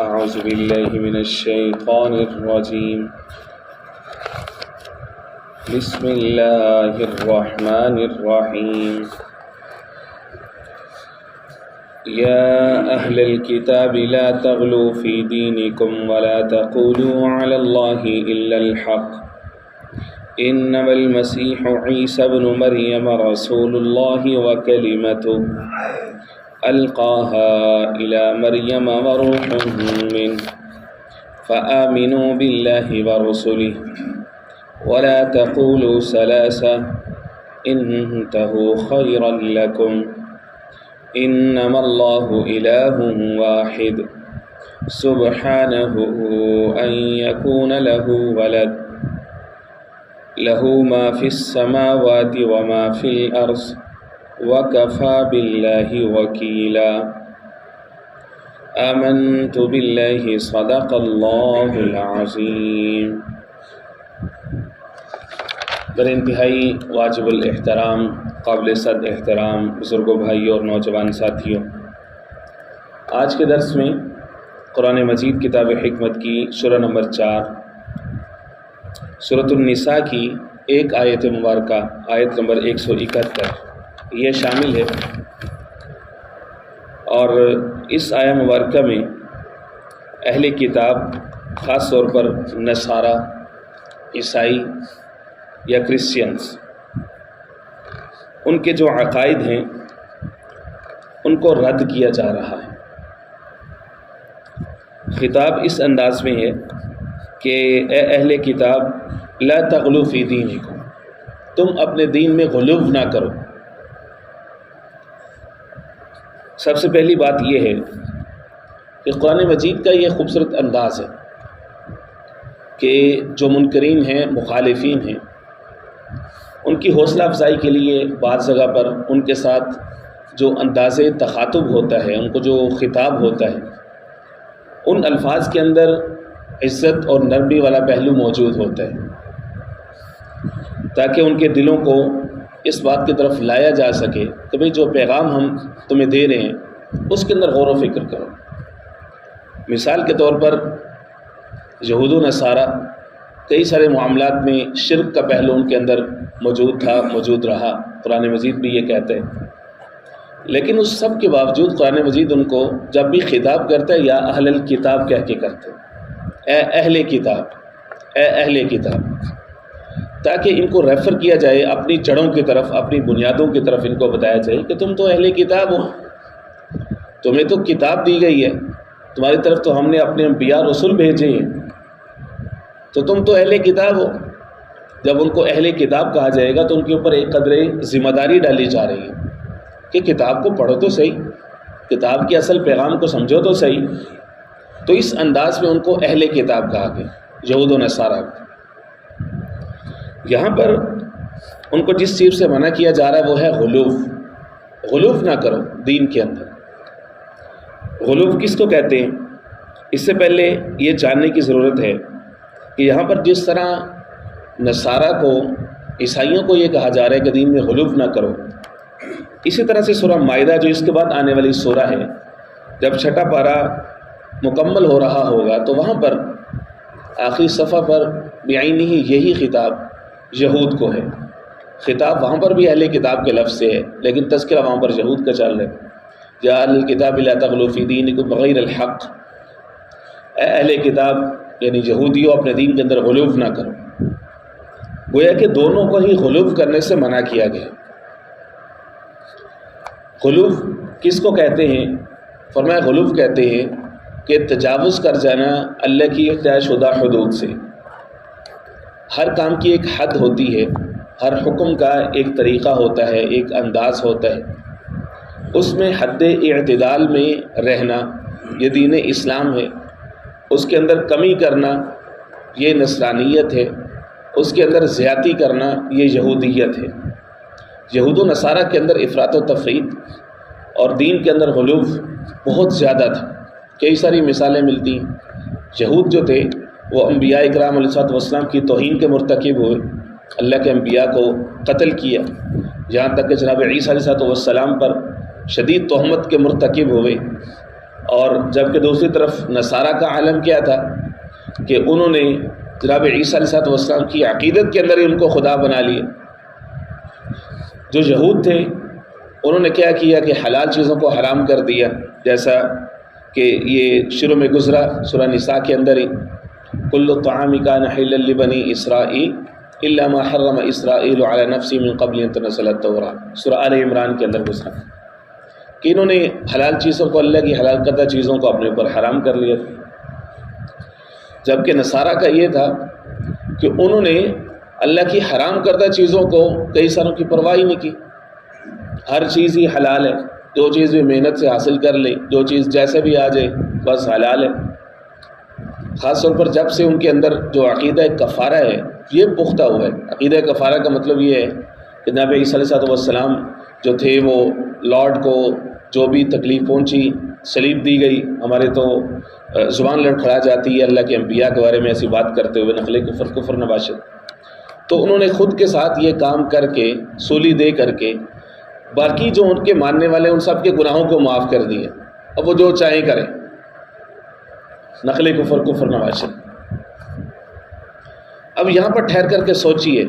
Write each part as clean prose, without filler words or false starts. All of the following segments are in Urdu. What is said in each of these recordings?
أعوذ بالله من الشيطان الرجيم. بسم الله الرحمن الرحيم. يا أهل الكتاب لا تغلوا في دينكم ولا تقولوا على الله إلا الحق إنما المسيح عيسى ابن مريم رسول الله وكلمته ألقاها إلى مريم وروح منه فآمنوا بالله ورسله ولا تقولوا ثلاثة انتهوا خيرا لكم إنما الله إله واحد سبحانه أن يكون له ولد له ما في السماوات وما في الأرض وكفى بالله وكيلا. آمنت بالله صدق اللہ العظیم. در انتہائی واجب الاحترام قابل صد احترام بزرگوں بھائیوں اور نوجوان ساتھیوں، آج کے درس میں قرآن مجید کتاب حکمت کی سورہ نمبر 4 سورۃ النساء کی ایک آیت مبارکہ آیت نمبر 171 یہ شامل ہے، اور اس آیہ مبارکہ میں اہل کتاب خاص طور پر نصارہ، عیسائی یا کرسچنز، ان کے جو عقائد ہیں ان کو رد کیا جا رہا ہے. خطاب اس انداز میں ہے کہ اے اہل کتاب لا تغلو فی دینکم، تم اپنے دین میں غلو نہ کرو. سب سے پہلی بات یہ ہے کہ قرآن مجید کا یہ خوبصورت انداز ہے کہ جو منکرین ہیں، مخالفین ہیں، ان کی حوصلہ افزائی کے لیے بعض جگہ پر ان کے ساتھ جو انداز تخاطب ہوتا ہے، ان کو جو خطاب ہوتا ہے، ان الفاظ کے اندر عزت اور نرمی والا پہلو موجود ہوتا ہے، تاکہ ان کے دلوں کو اس بات کی طرف لایا جا سکے کہ بھئی جو پیغام ہم تمہیں دے رہے ہیں اس کے اندر غور و فکر کرو. مثال کے طور پر یہود و نصارہ کئی سارے معاملات میں شرک کا پہلو ان کے اندر موجود تھا، موجود رہا، قرآن مجید بھی یہ کہتا ہے. لیکن اس سب کے باوجود قرآن مجید ان کو جب بھی خطاب کرتا ہے یا اہل الکتاب کہہ کے کرتے ہیں، اے اہل کتاب، اے اہل کتاب، تاکہ ان کو ریفر کیا جائے اپنی جڑوں کی طرف، اپنی بنیادوں کی طرف ان کو بتایا جائے کہ تم تو اہل کتاب ہو، تمہیں تو کتاب دی گئی ہے، تمہاری طرف تو ہم نے اپنے انبیاء رسول بھیجے ہیں، تو تم تو اہل کتاب ہو. جب ان کو اہل کتاب کہا جائے گا تو ان کے اوپر ایک قدر ذمہ داری ڈالی جا رہی ہے کہ کتاب کو پڑھو تو صحیح، کتاب کے اصل پیغام کو سمجھو تو صحیح. تو اس انداز میں ان کو اہل کتاب کہا گیا، یہود و نصارہ. یہاں پر ان کو جس چیز سے منع کیا جا رہا ہے وہ ہے غلوف نہ کرو دین کے اندر. غلوف کس کو کہتے ہیں؟ اس سے پہلے یہ جاننے کی ضرورت ہے کہ یہاں پر جس طرح نصارہ کو، عیسائیوں کو یہ کہا جا رہا ہے کہ دین میں غلوف نہ کرو، اسی طرح سے سورہ مائدہ جو اس کے بعد آنے والی سورہ ہے، جب چھٹا پارہ مکمل ہو رہا ہوگا تو وہاں پر آخری صفحہ پر بعینہ یہی خطاب یہود کو ہے. خطاب وہاں پر بھی اہل کتاب کے لفظ سے ہے، لیکن تذکرہ وہاں پر یہود کا چل رہا ہے. یا اہل الکتاب لا تغلوا فی دینکم بغیر الحق، اے اہل کتاب یعنی یہودیوں اپنے دین کے اندر غلو نہ کرو. گویا کہ دونوں کو ہی غلو کرنے سے منع کیا گیا. غلو کس کو کہتے ہیں؟ فرمایا غلو کہتے ہیں کہ تجاوز کر جانا اللہ کی طے شدہ حدود سے. ہر کام کی ایک حد ہوتی ہے، ہر حکم کا ایک طریقہ ہوتا ہے، ایک انداز ہوتا ہے، اس میں حد اعتدال میں رہنا یہ دین اسلام ہے. اس کے اندر کمی کرنا یہ نصرانیت ہے، اس کے اندر زیادتی کرنا یہ یہودیت ہے. یہود و نصارہ کے اندر افراط و تفریط اور دین کے اندر غلو بہت زیادہ تھا. کئی ساری مثالیں ملتی ہیں. یہود جو تھے وہ انبیاء اکرام علیہ السلام کی توہین کے مرتکب ہوئے، اللہ کے انبیاء کو قتل کیا، یہاں تک کہ جناب عیسیٰ علیہ السلام پر شدید تہمت کے مرتکب ہوئے اور جبکہ دوسری طرف نصارہ کا عالم کیا تھا کہ انہوں نے جناب عیسیٰ علیہ السلام کی عقیدت کے اندر ہی ان کو خدا بنا لیا۔ جو یہود تھے انہوں نے کیا کیا کہ حلال چیزوں کو حرام کر دیا، جیسا کہ یہ شروع میں گزرا سورہ نساء کے اندر ہی، کل الطعام کان حلا لبنی اسرائیل الا ما حرم اسرائیل علی نفسہ من قبل ان تنزل التوراۃ، سورہ آل عمران کے اندر گزرا کہ انہوں نے حلال چیزوں کو، اللہ کی حلال کردہ چیزوں کو اپنے اوپر حرام کر لیا تھا۔ جبکہ نصارہ کا یہ تھا کہ انہوں نے اللہ کی حرام کردہ چیزوں کو کئی سالوں کی پرواہ ہی نہیں کی، ہر چیز ہی حلال ہے، جو چیز بھی محنت سے حاصل کر لے، جو چیز جیسے بھی آ جائے بس حلال ہے۔ خاص طور پر جب سے ان کے اندر جو عقیدہ کفارہ ہے یہ پختہ ہوا ہے۔ عقیدہ کفارہ کا مطلب یہ ہے کہ نبی عیسیٰ علیہ السلام جو تھے وہ لارڈ کو جو بھی تکلیف پہنچی، صلیب دی گئی، ہمارے تو زبان لڑکھڑا جاتی ہے اللہ کے انبیاء کے بارے میں ایسی بات کرتے ہوئے، نقل کفر نباشد، تو انہوں نے خود کے ساتھ یہ کام کر کے سولی دے کر کے باقی جو ان کے ماننے والے ان سب کے گناہوں کو معاف کر دیے، اب وہ جو چاہیں کریں، نقل کفر نباشد۔ اب یہاں پر ٹھہر کر کے سوچئے،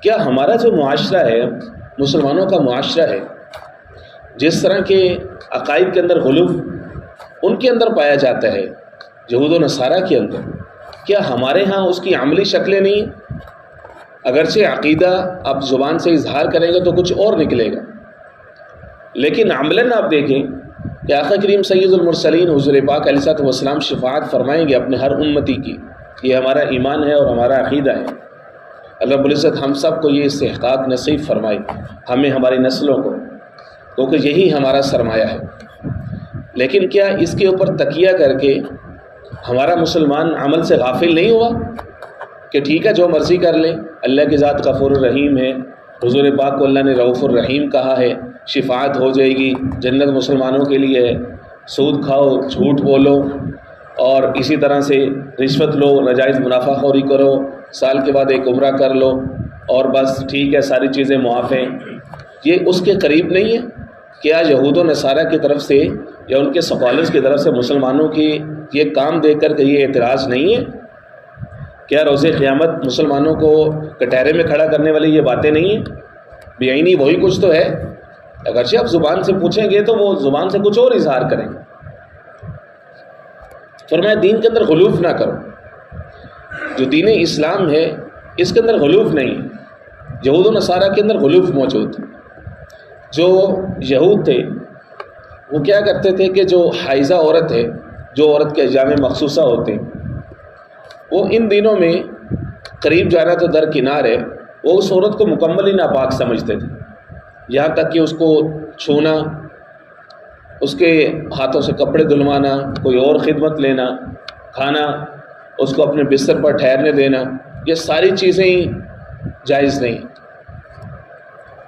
کیا ہمارا جو معاشرہ ہے، مسلمانوں کا معاشرہ ہے، جس طرح کے عقائد کے اندر غلو ان کے اندر پایا جاتا ہے یہود و نصارہ کے اندر، کیا ہمارے ہاں اس کی عملی شکلیں نہیں؟ اگرچہ عقیدہ آپ زبان سے اظہار کریں گے تو کچھ اور نکلے گا، لیکن عملاً آپ دیکھیں کہ آقا کریم سید المرسلین حضور پاک علیہ السلام شفاعت فرمائیں گے اپنے ہر امتی کی، یہ ہمارا ایمان ہے اور ہمارا عقیدہ ہے۔ اللہ رب العزت ہم سب کو یہ استحقاق نصیب فرمائے، ہمیں، ہماری نسلوں کو، کیونکہ یہی ہمارا سرمایہ ہے۔ لیکن کیا اس کے اوپر تکیہ کر کے ہمارا مسلمان عمل سے غافل نہیں ہوا کہ ٹھیک ہے جو مرضی کر لیں، اللہ کی ذات غفور الرحیم ہے، حضور پاک کو اللہ نے رؤوف الرحیم کہا ہے، شفاعت ہو جائے گی، جنت مسلمانوں کے لیے ہے، سود کھاؤ، جھوٹ بولو، اور اسی طرح سے رشوت لو، ناجائز منافع خوری کرو، سال کے بعد ایک عمرہ کر لو، اور بس ٹھیک ہے ساری چیزیں معاف ہیں۔ یہ اس کے قریب نہیں ہے؟ کیا یہود و نصارہ کی طرف سے یا ان کے سکالرز کی طرف سے مسلمانوں کی یہ کام دیکھ کر کے یہ اعتراض نہیں ہے؟ کیا روز قیامت مسلمانوں کو کٹہرے میں کھڑا کرنے والی یہ باتیں نہیں ہیں؟ بیعینی وہی کچھ تو ہے، اگرچہ آپ زبان سے پوچھیں گے تو وہ زبان سے کچھ اور اظہار کریں گے۔ فرمایا دین کے اندر غلوف نہ کرو، جو دین اسلام ہے اس کے اندر غلوف نہیں ہے، یہود و نصارہ کے اندر غلوف موجود ہے۔ جو یہود تھے وہ کیا کرتے تھے کہ جو حائضہ عورت ہے، جو عورت کے ایام مخصوصہ ہوتے ہیں، وہ ان دنوں میں قریب جانا تو درکنار ہے، وہ اس عورت کو مکمل ہی ناپاک سمجھتے تھے، یہاں تک کہ اس کو چھونا، اس کے ہاتھوں سے کپڑے دھلوانا، کوئی اور خدمت لینا، کھانا، اس کو اپنے بستر پر ٹھہرنے دینا، یہ ساری چیزیں ہی جائز نہیں۔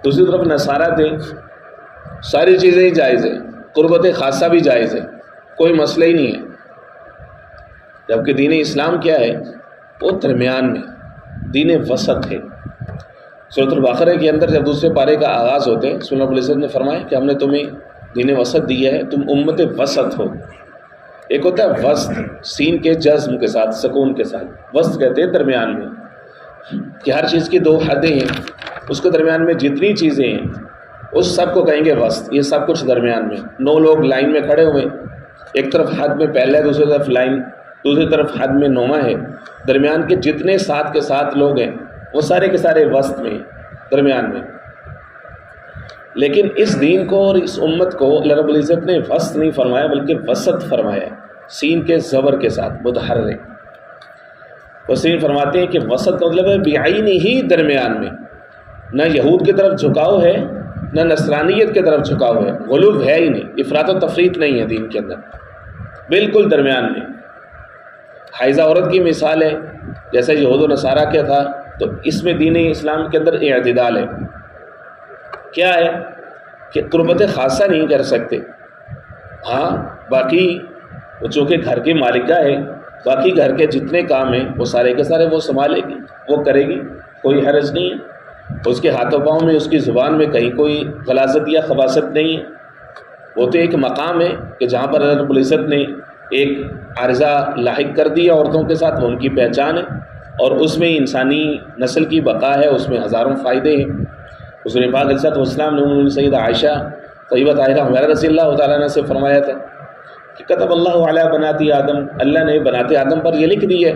دوسری طرف نصارہ تھے، ساری چیزیں ہی جائز ہیں، قربت خاصہ بھی جائز ہے، کوئی مسئلہ ہی نہیں ہے۔ جبکہ دین اسلام کیا ہے؟ وہ درمیان میں، دین وسط ہے۔ سورۃ البقرہ کے اندر جب دوسرے پارے کا آغاز ہوتے ہیں، رب العزت نے فرمایا کہ ہم نے تمہیں دین وسط دیا ہے، تم امت وسط ہو۔ ایک ہوتا ہے وسط، سین کے جزم کے ساتھ، سکون کے ساتھ، وسط کہتے ہیں درمیان میں، کہ ہر چیز کی دو حدیں ہیں، اس کے درمیان میں جتنی چیزیں ہیں اس سب کو کہیں گے وسط۔ یہ سب کچھ درمیان میں، 9 لوگ لائن میں کھڑے ہوئے، ایک طرف حد میں پہلا ہے، دوسری طرف لائن، دوسری طرف حد میں 9واں ہے، درمیان کے جتنے ساتھ کے ساتھ لوگ ہیں وہ سارے کے سارے وسط میں، درمیان میں۔ لیکن اس دین کو اور اس امت کو اللہ رب العزت نے وسط نہیں فرمایا بلکہ وسط فرمایا، سین کے زبر کے ساتھ، متحرک۔ وسین فرماتے ہیں کہ وسط کا مطلب ہے بعینہ ہی درمیان میں، نہ یہود کی طرف جھکاؤ ہے نہ نصرانیت کی طرف جھکاؤ ہے، غلو ہے ہی نہیں، افراط و تفریط نہیں ہے دین کے اندر، بالکل درمیان میں۔ حائضہ عورت کی مثال ہے، جیسا یہود و نصارہ کیا تھا، تو اس میں دین اسلام کے اندر اعتدال ہے۔ کیا ہے کہ قربت خاصہ نہیں کر سکتے، ہاں باقی وہ چونکہ گھر کی مالکہ ہے، باقی گھر کے جتنے کام ہیں وہ سارے کے سارے وہ سنبھالے گی، وہ کرے گی، کوئی حرج نہیں ہے۔ اس کے ہاتھوں پاؤں میں، اس کی زبان میں کہیں کوئی غلاظت یا خباثت نہیں ہے۔ وہ تو ایک مقام ہے کہ جہاں پر اللہ رب العزت نے ایک عارضہ لاحق کر دیا عورتوں کے ساتھ، وہ ان کی پہچان ہے، اور اس میں انسانی نسل کی بقا ہے، اس میں ہزاروں فائدے ہیں۔ حضور پاک علیہ السلام نے انہوں نے سیدہ عائشہ طیبہ طاہرہ حمیرہ رضی اللہ تعالیٰ عنہ سے فرمایا تھا کہ کتب اللہ علی بناتی آدم، اللہ نے بنات آدم پر یہ لکھ دی ہے۔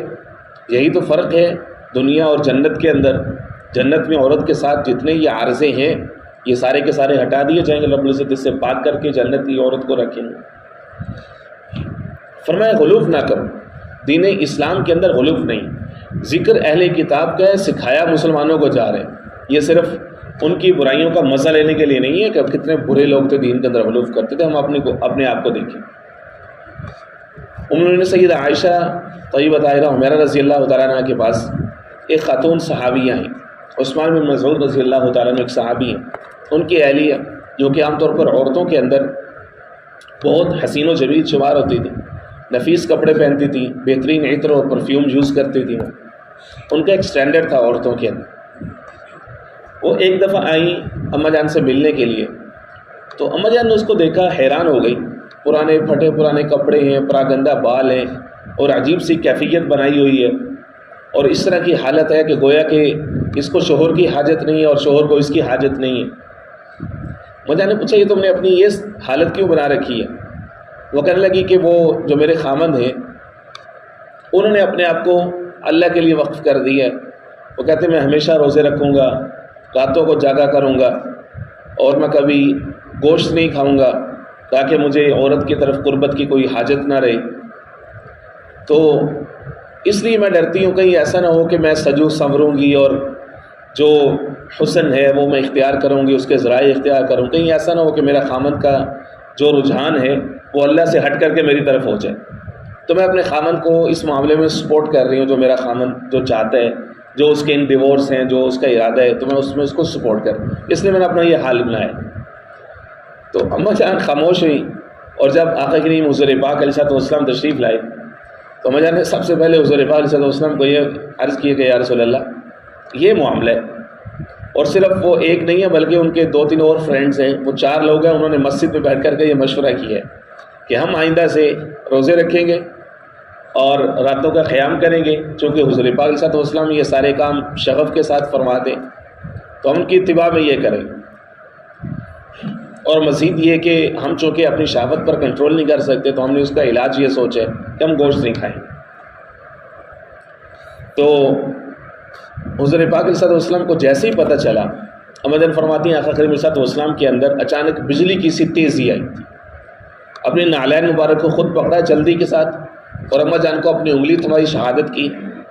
یہی تو فرق ہے دنیا اور جنت کے اندر۔ جنت میں عورت کے ساتھ جتنے یہ عارضے ہیں یہ سارے کے سارے ہٹا دیے جائیں گے، رب العزت اس سے پاک کر کے جنت کی عورت کو رکھیں گے۔ فرمایا غلوف نہ کرو، دین اسلام کے اندر غلوف نہیں۔ ذکر اہل کتاب کا ہے، سکھایا مسلمانوں کو جا رہے ہیں۔ یہ صرف ان کی برائیوں کا مزہ لینے کے لیے نہیں ہے کہ کتنے برے لوگ تھے دین کے اندر غلوف کرتے تھے، ہم اپنے آپ کو دیکھیں۔ انہوں نے سیدہ عائشہ طیبہ طاہرہ حمیرہ رضی اللہ تعالیٰ عنہ کے پاس ایک خاتون صحابیہ ہیں، عثمان بن مسعود رضی اللہ تعالیٰ عنہ ایک صحابی ہیں، ان کی اہلیہ جو کہ عام طور پر عورتوں کے اندر بہت حسین و جمیل شمار ہوتی تھی، نفیس کپڑے پہنتی تھی، بہترین عطر اور پرفیوم یوز کرتی تھی، ان کا ایک سٹینڈرڈ تھا عورتوں کے اندر۔ وہ ایک دفعہ آئیں اماں جان سے ملنے کے لیے، تو اماں جان نے اس کو دیکھا، حیران ہو گئی۔ پرانے پھٹے پرانے کپڑے ہیں، پراگندہ بال ہیں، اور عجیب سی کیفیت بنائی ہوئی ہے، اور اس طرح کی حالت ہے کہ گویا کہ اس کو شوہر کی حاجت نہیں ہے اور شوہر کو اس کی حاجت نہیں ہے۔ مجھے نے پوچھا یہ تم نے اپنی یہ حالت کیوں بنا رکھی ہے؟ وہ کہنے لگی کہ وہ جو میرے خامند ہیں انہوں نے اپنے آپ کو اللہ کے لیے وقف کر دیا ہے۔ وہ کہتے ہیں میں ہمیشہ روزے رکھوں گا، راتوں کو جاگا کروں گا، اور میں کبھی گوشت نہیں کھاؤں گا تاکہ مجھے عورت کی طرف قربت کی کوئی حاجت نہ رہے۔ تو اس لیے میں ڈرتی ہوں کہیں ایسا نہ ہو کہ میں سجو سنوروں گی اور جو حسن ہے وہ میں اختیار کروں گی، اس کے ذرائع اختیار کروں، کہیں ایسا نہ ہو کہ میرا خامند کا جو رجحان ہے وہ اللہ سے ہٹ کر کے میری طرف ہو جائے۔ تو میں اپنے خامند کو اس معاملے میں سپورٹ کر رہی ہوں، جو میرا خامند جو چاہتا ہے، جو اس کے ان ڈیورس ہیں، جو اس کا ارادہ ہے، تو میں اس میں اس کو سپورٹ کر، اس لیے میں نے اپنا یہ حال بنایا۔ تو اماں جان خاموش ہوئی، اور جب آقا کریم حضور پاک علیہ السلام تشریف لائے تو اماں جان نے سب سے پہلے حضور پاک علیہ السلام کو یہ عرض کیا کہ یا رسول اللہ یہ معاملہ ہے، اور صرف وہ ایک نہیں ہے بلکہ ان کے 2-3 اور فرینڈز ہیں، وہ 4 لوگ ہیں، انہوں نے مسجد میں بیٹھ کر کے یہ مشورہ کیا ہے کہ ہم آئندہ سے روزے رکھیں گے اور راتوں کا قیام کریں گے، چونکہ حضور پاک علیہ السلام یہ سارے کام شغف کے ساتھ فرماتے ہیں، تو ہم کی اتباع میں یہ کریں گے۔ اور مزید یہ کہ ہم چونکہ اپنی شہوت پر کنٹرول نہیں کر سکتے، تو ہم نے اس کا علاج یہ سوچا ہے کہ ہم گوشت نہیں کھائیں۔ تو حضور پاک علیہ السلام کو جیسے ہی پتہ چلا، اماں جان فرماتی ہیں آقا کریم علیہ السلام کے اندر اچانک بجلی کی سی تیزی آئی، اپنے نعلین مبارک کو خود پکڑا جلدی کے ساتھ، اور اماں جان کو اپنی انگلی تھمائی، شہادت کی،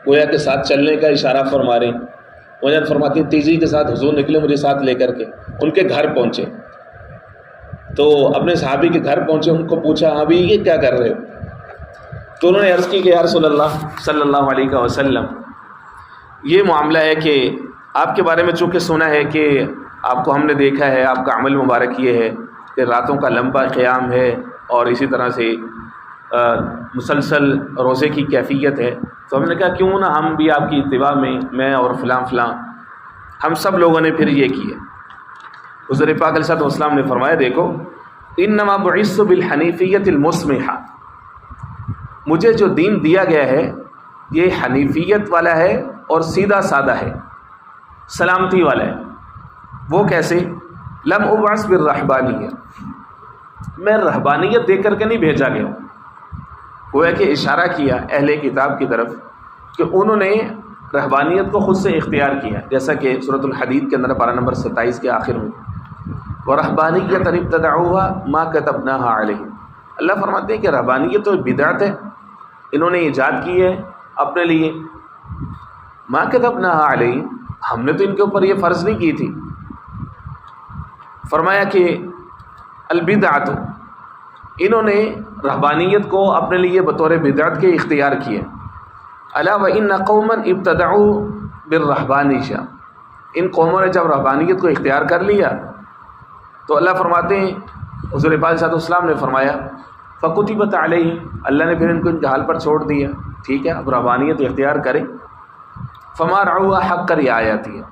گویا کے ساتھ چلنے کا اشارہ فرما رہے ہیں۔ اماں جان فرماتی ہیں تیزی کے ساتھ حضور نکلے مجھے ساتھ لے کر کے، ان کے گھر پہنچے، تو اپنے صحابی کے گھر پہنچے، ان کو پوچھا ہاں بھی یہ کیا کر رہے ہو؟ تو انہوں نے عرض کی کہ یا رسول اللہ صلی اللہ علیہ وسلم یہ معاملہ ہے کہ آپ کے بارے میں چونکہ سنا ہے کہ آپ کو ہم نے دیکھا ہے، آپ کا عمل مبارک یہ ہے کہ راتوں کا لمبا قیام ہے اور اسی طرح سے مسلسل روزے کی کیفیت ہے، تو ہم نے کہا کیوں نہ ہم بھی آپ کی اتباع میں اور فلاں فلاں، ہم سب لوگوں نے پھر یہ کیے۔ حضور پاک علیہ السلام نے فرمایا دیکھو انما بعثت بالحنیفیۃ المسمحہ، مجھے جو دین دیا گیا ہے یہ حنیفیت والا ہے اور سیدھا سادہ ہے، سلامتی والا ہے۔ وہ کیسے؟ لم ابعث بالرہبانیہ، میں رہبانیت دے کر کے نہیں بھیجا گیا ہوں۔ گویا کہ اشارہ کیا اہل کتاب کی طرف کہ انہوں نے رہبانیت کو خود سے اختیار کیا، جیسا کہ سورۃ الحدید کے اندر پارہ نمبر 27 کے آخر میں وَرَهْبَانِيَّةً ابْتَدَعُوهَا مَا كَتَبْنَاهَا عَلَيْهِمْ، اللہ فرماتے ہیں کہ رہبانیت تو بدعت ہے، انہوں نے ایجاد کی ہے اپنے لیے، مَا كَتَبْنَاهَا عَلَيْهِمْ، ہم نے تو ان کے اوپر یہ فرض نہیں کی تھی۔ فرمایا کہ البدعۃ، انہوں نے رہبانیت کو اپنے لیے بطور بدعت کے اختیار کیے۔ الا وَإِنَّ قَوْمًا ابْتَدَعُوا بِالرَّهْبَانِيَّةِ، ان قوموں نے جب رہبانیت کو اختیار کر لیا تو اللہ فرماتے ہیں حضور پاک صلی اللہ علیہ وسلم نے فرمایا فَكُتِبَتْ عَلَيْهِمْ، اللہ نے پھر ان کو ان کے حال پر چھوڑ دیا، ٹھیک ہے اب رہبانیت اختیار کریں۔ فَمَا رَعَوْهَا حَقَّ رِعَایَتِهَا،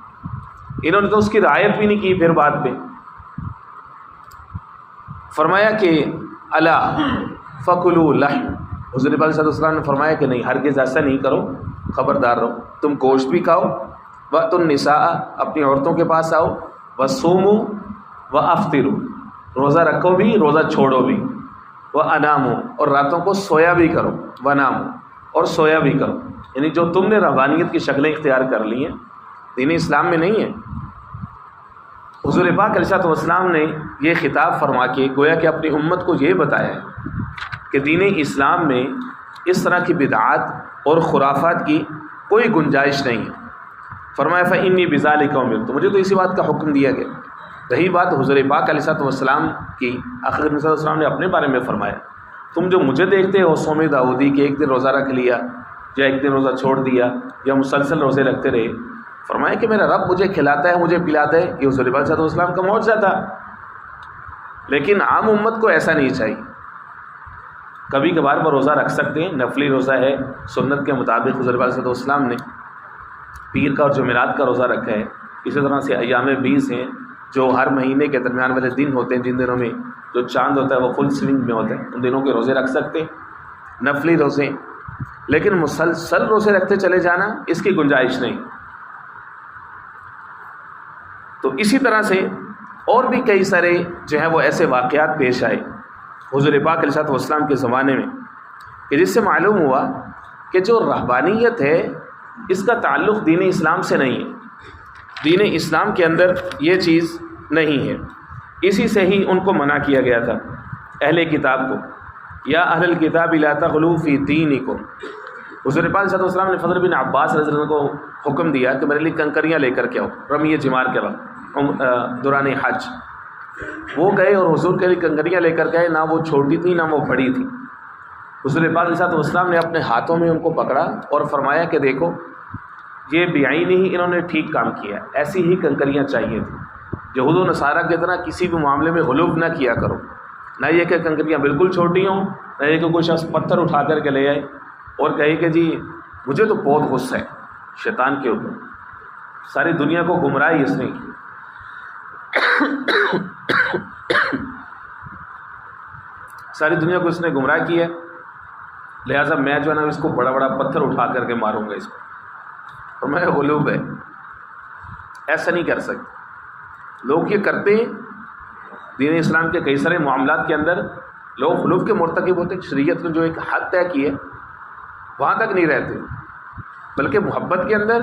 انہوں نے تو اس کی رعایت بھی نہیں کی پھر بعد میں۔ فرمایا کہ الا فکلوا لحم، حضور پاک صلی اللہ علیہ وسلم نے فرمایا کہ نہیں، ہرگز ایسا نہیں کرو، خبردار رہو، تم گوشت بھی کھاؤ، وَأْتُوا النِّسَاءَ اپنی عورتوں کے پاس آؤ، وَصُومُوا وَأَفْطِرُوا روزہ رکھو بھی، روزہ چھوڑو بھی، وَأَنَامُوا اور راتوں کو سویا بھی کرو، وَنَامُوا اور سویا بھی کرو، یعنی جو تم نے رہبانیت کی شکلیں اختیار کر لی ہیں دین اسلام میں نہیں ہے۔ حضور پاک علیہ الصلوۃ والسلام نے یہ خطاب فرما کے گویا کہ اپنی امت کو یہ بتایا ہے کہ دین اسلام میں اس طرح کی بدعات اور خرافات کی کوئی گنجائش نہیں ہے۔ فرمایا فإنی بذالک امرت، مجھے تو اسی بات کا حکم دیا گیا۔ رہی بات حضور پاک علیہ الصلوۃ والسلام کی، آخر نبی صلی اللہ علیہ وسلم نے اپنے بارے میں فرمایا تم جو مجھے دیکھتے ہو صوم داؤدی کہ ایک دن روزہ رکھ لیا یا ایک دن روزہ چھوڑ دیا یا مسلسل روزے رکھتے رہے، فرمایا کہ میرا رب مجھے کھلاتا ہے، مجھے پلاتا ہے، یہ حضور پاک صلی اللہ علیہ وسلم کا معجزہ تھا۔ لیکن عام امت کو ایسا نہیں چاہیے، کبھی کبھار وہ روزہ رکھ سکتے ہیں، نفلی روزہ ہے، سنت کے مطابق حضور پاک صلی اللہ علیہ وسلم نے پیر کا اور جمعرات کا روزہ رکھا ہے۔ اسی طرح سے ایام 20 ہیں جو ہر مہینے کے درمیان والے دن ہوتے ہیں، جن دنوں میں جو چاند ہوتا ہے وہ فل سوئنگ میں ہوتا ہے، ان دنوں کے روزے رکھ سکتے ہیں، نفلی روزے۔ لیکن مسلسل روزے رکھتے چلے جانا اس کی گنجائش نہیں۔ تو اسی طرح سے اور بھی کئی سارے جو ہیں وہ ایسے واقعات پیش آئے حضور پاک علیہ الصلوۃ والسلام کے زمانے میں کہ جس سے معلوم ہوا کہ جو رہبانیت ہے اس کا تعلق دین اسلام سے نہیں ہے، دین اسلام کے اندر یہ چیز نہیں ہے۔ اسی سے ہی ان کو منع کیا گیا تھا، اہل کتاب کو، یا اہل الکتاب لا تغلوا فی دینکم۔ حضور پاک صلی اللہ علیہ وسلم نے فضل بن عباس رضی اللہ عنہ کو حکم دیا کہ میرے لیے کنکریاں لے کر کے آؤ، رمی جمار کے وقت دوران حج۔ وہ گئے اور حضور کے لیے کنکریاں لے کر گئے، نہ وہ چھوٹی تھی نہ وہ بڑی تھی۔ حضور پاک علیہ الصلوۃ والسلام نے اپنے ہاتھوں میں ان کو پکڑا اور فرمایا کہ دیکھو یہ بعینی ہی انہوں نے ٹھیک کام کیا، ایسی ہی کنکریاں چاہیے تھیں۔ یہود و نصارہ کی طرح کسی بھی معاملے میں غلو نہ کیا کرو، نہ یہ کہ کنکریاں بالکل چھوٹی ہوں، نہ یہ کہ کوئی شخص پتھر اٹھا کر کے لے آئے اور کہے کہ جی مجھے تو بہت غصہ ہے شیطان کے اوپر، ساری دنیا کو گمراہی اس نے کی۔ ساری دنیا کو اس نے گمراہ کیا ہے، لہٰذا میں جو ہے نا اس کو بڑا بڑا پتھر اٹھا کر کے ماروں گا اس کو، تو میں غلوب ہے، ایسا نہیں کر سکتے۔ لوگ یہ کرتے ہیں، دین اسلام کے کئی سارے معاملات کے اندر لوگ غلوب کے مرتکب ہوتے ہیں۔ شریعت نے جو ایک حد طے کی ہے وہاں تک نہیں رہتے، بلکہ محبت کے اندر،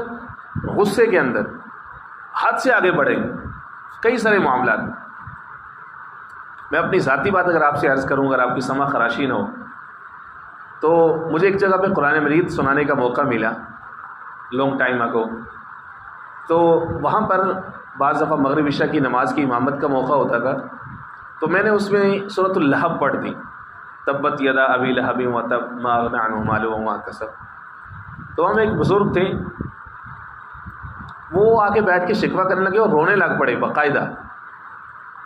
غصے کے اندر حد سے آگے بڑھیں گے کئی سارے معاملات۔ میں اپنی ذاتی بات اگر آپ سے عرض کروں، اگر آپ کی سمع خراشی نہ ہو، تو مجھے ایک جگہ پہ قرآن مجید سنانے کا موقع ملا لانگ ٹائم اگو، تو وہاں پر بعض دفعہ مغرب عشاء کی نماز کی امامت کا موقع ہوتا تھا، تو میں نے اس میں سورۃ اللہب پڑھ دی، تبت یدا ابی لہب وتب ما اغنی عنہ مالہ وما کسب۔ تو ہم ایک بزرگ تھے، وہ آ کے بیٹھ کے شکوہ کرنے لگے اور رونے لگ پڑے باقاعدہ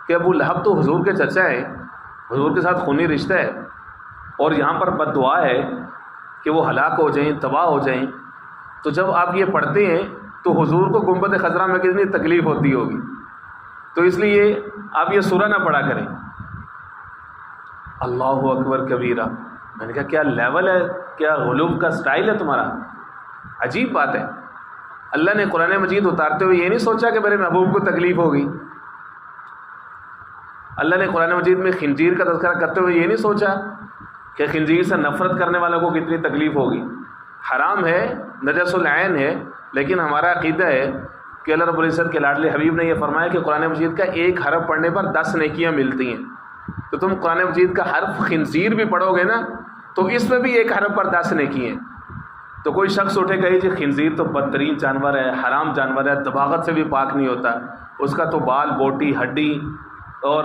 کہ ابو لہب تو حضور کے چچا ہیں، حضور کے ساتھ خونی رشتہ ہے، اور یہاں پر بد دعا ہے کہ وہ ہلاک ہو جائیں، تباہ ہو جائیں۔ تو جب آپ یہ پڑھتے ہیں تو حضور کو گنبد خضرا میں کتنی تکلیف ہوتی ہوگی، تو اس لیے آپ یہ سورہ نہ پڑھا کریں۔ اللہ اکبر کبیرہ، میں نے کہا کیا لیول ہے، کیا غلوب کا سٹائل ہے تمہارا، عجیب بات ہے۔ اللہ نے قرآن مجید اتارتے ہوئے یہ نہیں سوچا کہ میرے محبوب کو تکلیف ہوگی، اللہ نے قرآن مجید میں خنزیر کا تذکرہ کرتے ہوئے یہ نہیں سوچا کہ خنزیر سے نفرت کرنے والوں کو کتنی تکلیف ہوگی۔ حرام ہے، نجس العین ہے، لیکن ہمارا عقیدہ ہے کہ اللہ رب العزت کے لاڈلے حبیب نے یہ فرمایا کہ قرآن مجید کا ایک حرف پڑھنے پر 10 نیکیاں ملتی ہیں۔ تو تم قرآن مجید کا حرف خنزیر بھی پڑھو گے نا تو اس میں بھی ایک حرف پر 10 نیکی ہیں۔ تو کوئی شخص اٹھے کہے جی خنزیر تو بدترین جانور ہے، حرام جانور ہے، دباغت سے بھی پاک نہیں ہوتا، اس کا تو بال، بوٹی، ہڈی اور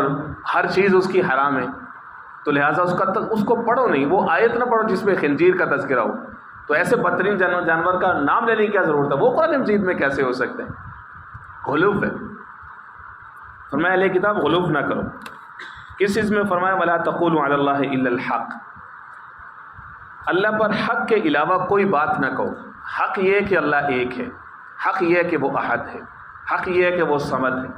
ہر چیز اس کی حرام ہے، تو لہٰذا اس کو پڑھو نہیں، وہ آیت نہ پڑھو جس میں خنزیر کا تذکرہ ہو۔ تو ایسے بدترین جانور کا نام لینے کی کیا ضرورت ہے، وہ قرآن مجید میں کیسے ہو سکتے ہیں؟ غلوف ہے۔ فرمایا اہل کتاب غلوف نہ کرو۔ کس چیز میں فرمایا ولا تقولوا علی اللہ الا الحق، اللہ پر حق کے علاوہ کوئی بات نہ کہو۔ حق یہ ہے کہ اللہ ایک ہے، حق یہ ہے کہ وہ احد ہے، حق یہ ہے کہ وہ صمد ہے،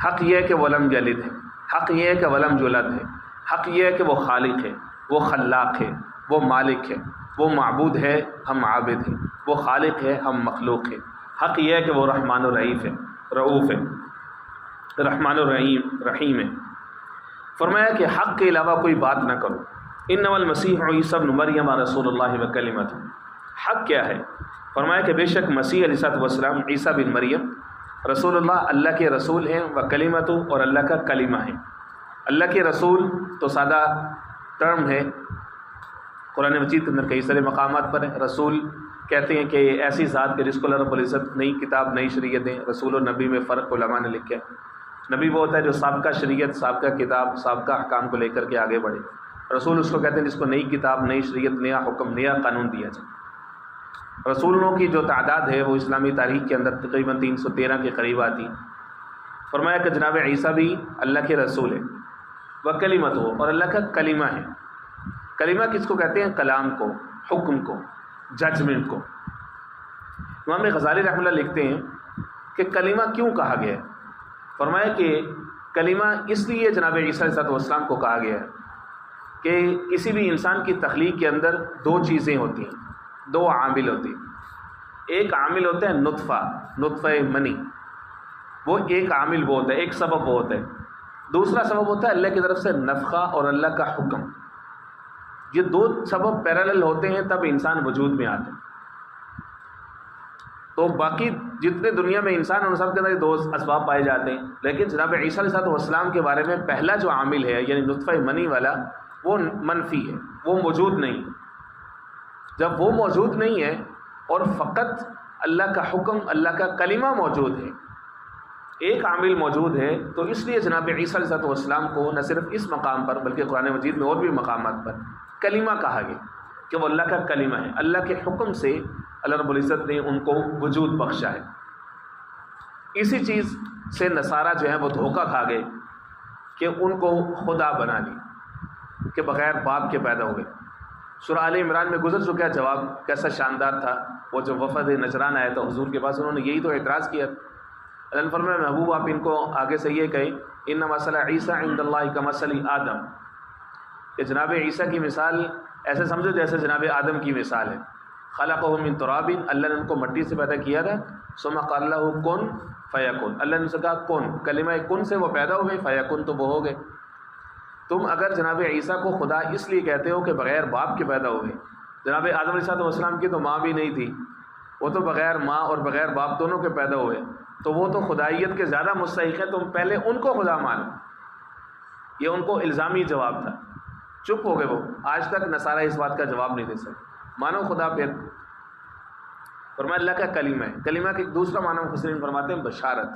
حق یہ ہے کہ ولم یلد ہے، حق یہ ہے کہ ولم یولد ہے، حق یہ ہے کہ وہ خالق ہے، وہ خلاق ہے، وہ مالک ہے، وہ معبود ہے، ہم عابد ہیں، وہ خالق ہے، ہم مخلوق ہیں۔ حق یہ ہے کہ وہ رحمان الرحیم ہے، رؤوف ہے، رحمان رحیم ہے۔ فرمایا کہ حق کے علاوہ کوئی بات نہ کرو۔ انما المسیح عیسی ابن مریم رسول اللہ وکلمتہ، حق کیا ہے؟ فرمایا کہ بے شک مسیح علیہ السلام عیسیٰ بن مریم رسول اللہ کے رسول ہیں، و کلمتہ اور اللہ کا کلمہ ہے۔ اللہ کے رسول تو سادہ ٹرم ہے، قرآن مجید کے اندر کئی سارے مقامات پر ہے۔ رسول کہتے ہیں کہ ایسی ذات کے جس کو اللہ رب العزت نئی کتاب نئی شریعتیں، رسول و نبی میں فرق علماء نے لکھا ہے۔ نبی وہ ہوتا ہے جو سابقہ شریعت، سابقہ کتاب، سابقہ احکام کو لے کر کے آگے بڑھے۔ رسول اس کو کہتے ہیں جس کو نئی کتاب نئی شریعت نیا حکم نیا قانون دیا جائے۔ رسولوں کی جو تعداد ہے وہ اسلامی تاریخ کے اندر تقریباً 313 کے قریب آتی۔ فرمایا کہ جناب عیسیٰ بھی اللہ کے رسول ہے، وہ کلمت ہو اور اللہ کا کلمہ ہے۔ کلمہ کس کو کہتے ہیں؟ کلام کو، حکم کو، ججمنٹ کو۔ امام غزالی رحمۃ اللہ لکھتے ہیں کہ کلمہ کیوں کہا گیا ہے؟ فرمایا کہ کلمہ اس لیے جناب عیسیٰ علیہ السلام کو کہا گیا ہے کہ کسی بھی انسان کی تخلیق کے اندر دو چیزیں ہوتی ہیں، دو عامل ہوتے ہیں۔ ایک عامل ہوتا ہے نطفہ منی، وہ ایک عامل وہ ہوتا ہے، ایک سبب وہ ہوتا ہے۔ دوسرا سبب ہوتا ہے اللہ کی طرف سے نفخہ اور اللہ کا حکم۔ یہ دو سبب پیرالل ہوتے ہیں تب انسان وجود میں آتے ہیں۔ تو باقی جتنے دنیا میں انسان ہیں ان سب کے اندر دو اسباب پائے جاتے ہیں، لیکن جناب عیسیٰ علیہ السلام کے بارے میں پہلا جو عامل ہے یعنی نطفہ منی والا وہ منفی ہے، وہ موجود نہیں ہے۔ جب وہ موجود نہیں ہے اور فقط اللہ کا حکم اللہ کا کلمہ موجود ہے، ایک عامل موجود ہے، تو اس لیے جناب عیسیٰ علیہ السلام کو نہ صرف اس مقام پر بلکہ قرآن مجید میں اور بھی مقامات پر کلمہ کہا گیا کہ وہ اللہ کا کلمہ ہے۔ اللہ کے حکم سے اللہ رب العزت نے ان کو وجود بخشا ہے۔ اسی چیز سے نصارہ جو ہیں وہ دھوکہ کھا گئے کہ ان کو خدا بنا لی، کہ بغیر باپ کے پیدا ہوئے۔ سورہ آل عمران میں گزر چکا جواب کیسا شاندار تھا۔ وہ جو وفد نجران آیا تھا حضور کے پاس، انہوں نے یہی تو اعتراض کیا۔ اللہ نے فرمایا محبوب آپ ان کو آگے سے یہ کہیں ان مثل عیسیٰ عند اللہ کمثل آدم، کہ جناب عیسیٰ کی مثال ایسے سمجھو جیسے جناب آدم کی مثال ہے۔ خلقہ من تراب، اللہ نے ان کو مٹی سے پیدا کیا تھا۔ ثم قال له کن فیکن، اللہ نے ان سے کہا کن، کلمہ کن سے وہ پیدا ہوئے، فیکن تو وہ ہو گئے۔ تم اگر جناب عیسیٰ کو خدا اس لیے کہتے ہو کہ بغیر باپ کے پیدا ہوئے، جناب آدم علیہ السلام کی تو ماں بھی نہیں تھی، وہ تو بغیر ماں اور بغیر باپ دونوں کے پیدا ہوئے، تو وہ تو خدائیت کے زیادہ مستحق ہے، تم پہلے ان کو خدا مانو۔ یہ ان کو الزامی جواب تھا، چپ ہو گئے وہ۔ آج تک نصارہ اس بات کا جواب نہیں دے سکتے، مانو خدا پھر۔ فرمایا اللہ کا کلمہ ہے۔ کلمہ کا ایک دوسرا معنی مفسرین فرماتے ہیں بشارت،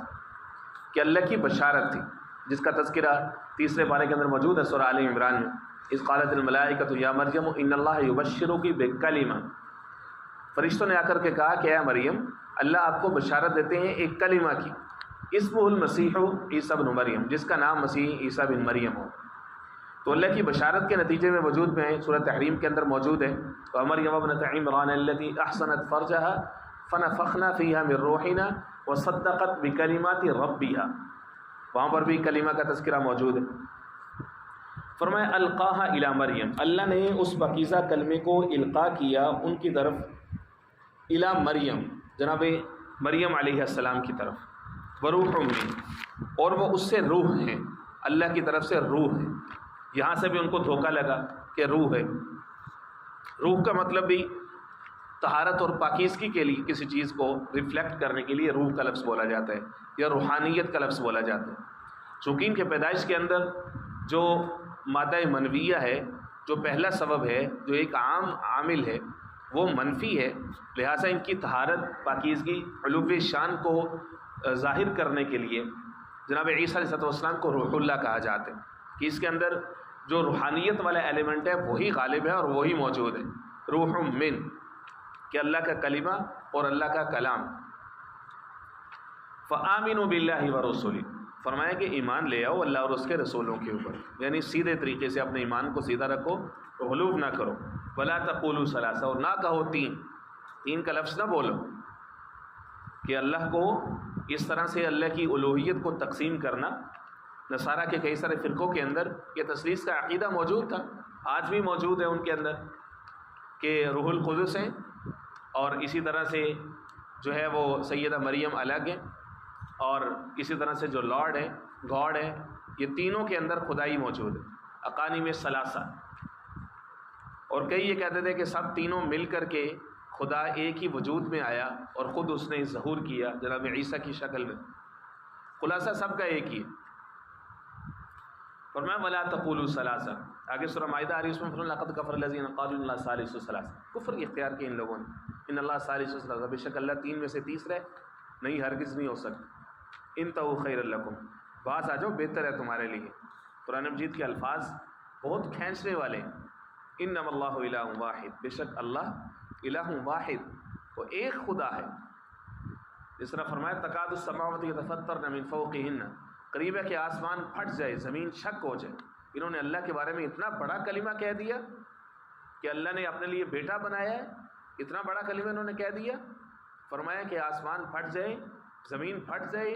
کہ اللہ کی بشارت تھی، جس کا تذکرہ تیسرے پارے کے اندر موجود ہے سورہ آل عمران میں۔ اذ قالت الملائکۃ یا مریم ان اللہ یبشرک بکلمہ، فرشتوں نے آ کر کے کہا کہ اے مریم اللہ آپ کو بشارت دیتے ہیں ایک کلمہ کی، اسمہ المسیح عیسیٰ بن مریم، جس کا نام مسیح عیسیٰ بن مریم ہو۔ تو اللہ کی بشارت کے نتیجے میں وجود میں ہے، سورہ تحریم کے اندر موجود ہے، تو مریم ابنۃ عمران التی احسنت فرجہا فنفخنا فیہا من روحنا وصدقت بکلمات ربہا، وہاں پر بھی کلمہ کا تذکرہ موجود ہے۔ فرمایا القاہا الی مریم، اللہ نے اس پاکیزہ کلمے کو القاء کیا ان کی طرف، الی مریم جناب مریم علیہ السلام کی طرف، وروح منہ، اور وہ اس سے روح ہے، اللہ کی طرف سے روح ہے۔ یہاں سے بھی ان کو دھوکہ لگا کہ روح ہے۔ روح کا مطلب بھی طہارت اور پاکیزگی کے لیے کسی چیز کو ریفلیکٹ کرنے کے لیے روح کا لفظ بولا جاتا ہے یا روحانیت کا لفظ بولا جاتا ہے۔ چونکہ ان کے پیدائش کے اندر جو مادہ منویہ ہے، جو پہلا سبب ہے، جو ایک عام عامل ہے، وہ منفی ہے، لہٰذا ان کی طہارت پاکیزگی علو شان کو ظاہر کرنے کے لیے جناب عیسیٰ علیہ السلام کو روح اللہ کہا جاتا ہے، کہ اس کے اندر جو روحانیت والا ایلیمنٹ ہے وہی غالب ہے اور وہی موجود ہے۔ روح من، کہ اللہ کا کلمہ اور اللہ کا کلام۔ فآمنوا باللہ ورسولہ، فرمایا کہ ایمان لے آؤ اللہ اور اس کے رسولوں کے اوپر، یعنی سیدھے طریقے سے اپنے ایمان کو سیدھا رکھو، غلوب نہ کرو۔ ولا تقولوا ثلاثہ، اور نہ کہو تین کا لفظ نہ بولو، کہ اللہ کو اس طرح سے اللہ کی الوہیت کو تقسیم کرنا نصارہ کے کئی سارے فرقوں کے اندر یہ تثلیث کا عقیدہ موجود تھا، آج بھی موجود ہے ان کے اندر، کہ روح القدس ہیں اور اسی طرح سے جو ہے وہ سیدہ مریم الگ ہیں، اور اسی طرح سے جو لارڈ ہے، گاڈ ہے، یہ تینوں کے اندر خدائی موجود ہے، اقانیم ثلاثہ۔ اور کئی یہ کہتے تھے کہ سب تینوں مل کر کے خدا ایک ہی وجود میں آیا اور خود اس نے ظہور کیا جناب عیسیٰ کی شکل میں، خلاصہ سب کا ایک ہی ہے۔ فرمایا وَلَا تَقُولُوا ثَلَاثَةٌ، آگے سورہ مائدہ آ رہی ہے، اس میں فرمایا لَقَدْ كَفَرَ الَّذِينَ قَالُوا إِنَّ اللَّهَ ثَالِثُ ثَلَاثَةٍ، کفر اختیار کیا ان لوگوں نے، ان اللہ ثالث ثلاثہ، بے شک اللہ تین میں سے تیسرا ہے، نہیں ہرگز نہیں ہو سکتا۔ انتہوا خیر لکم، باز آ جاؤ بہتر ہے تمہارے لیے۔ قرآن مجید کے الفاظ بہت کھینچنے والے ہیں۔ انما اللہ الہ واحد، بے شک اللہ الہ واحد، وہ ایک خدا ہے۔ جس طرح فرمایا تکاد السماوات یتفطرن من فوقہن، قریب ہے کہ آسمان پھٹ جائے، زمین شک ہو جائے۔ انہوں نے اللہ کے بارے میں اتنا بڑا کلمہ کہہ دیا کہ اللہ نے اپنے لیے بیٹا بنایا ہے، اتنا بڑا کلمہ انہوں نے کہہ دیا۔ فرمایا کہ آسمان پھٹ جائے، زمین پھٹ جائے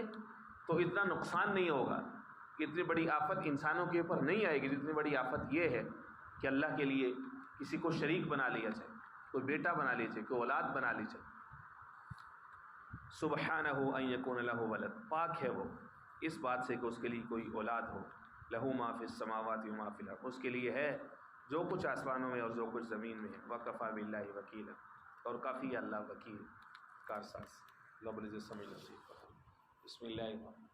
تو اتنا نقصان نہیں ہوگا، اتنی بڑی آفت انسانوں کے اوپر نہیں آئے گی جتنی بڑی آفت یہ ہے کہ اللہ کے لیے کسی کو شریک بنا لیا جائے، کوئی بیٹا بنا لی جائے، کوئی اولاد بنا لی جائے۔ سبحانہ ان یکون لہ ولد، پاک ہے وہ اس بات سے کہ اس کے لیے کوئی اولاد ہو۔ لہ ما فی السماوات و ما فی الارض، اس کے لیے ہے جو کچھ آسمانوں میں اور جو کچھ زمین میں ہے۔ وکفیٰ باللہ وکیلا، اور کافی ہے اللہ وکیل کارساز۔ رب العزت سمجھ نصیب فرمائے۔ بسم اللہ الرحمن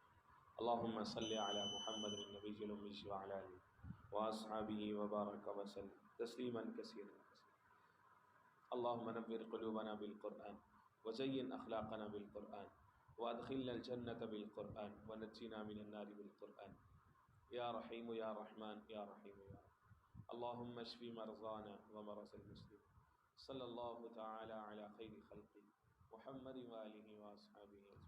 اللہم صلی علی محمد النبی الامی وعلی آلہ واصحابہ وبارک وسلم تسلیما کثیرا کثیرا۔ اللہم نور قلوبنا بالقرآن وزین اخلاقنا بالقرآن وادخلنا الجنة بالقرآن ونجنا من النار بالقرآن یا رحیم یا رحمن یا رحیم یا رحیم۔ اللہم اشفی مرضانا ومرضى المسلمين۔ صلی اللہ تعالی علی خیر خلقہ محمد وآلہ واصحابہ۔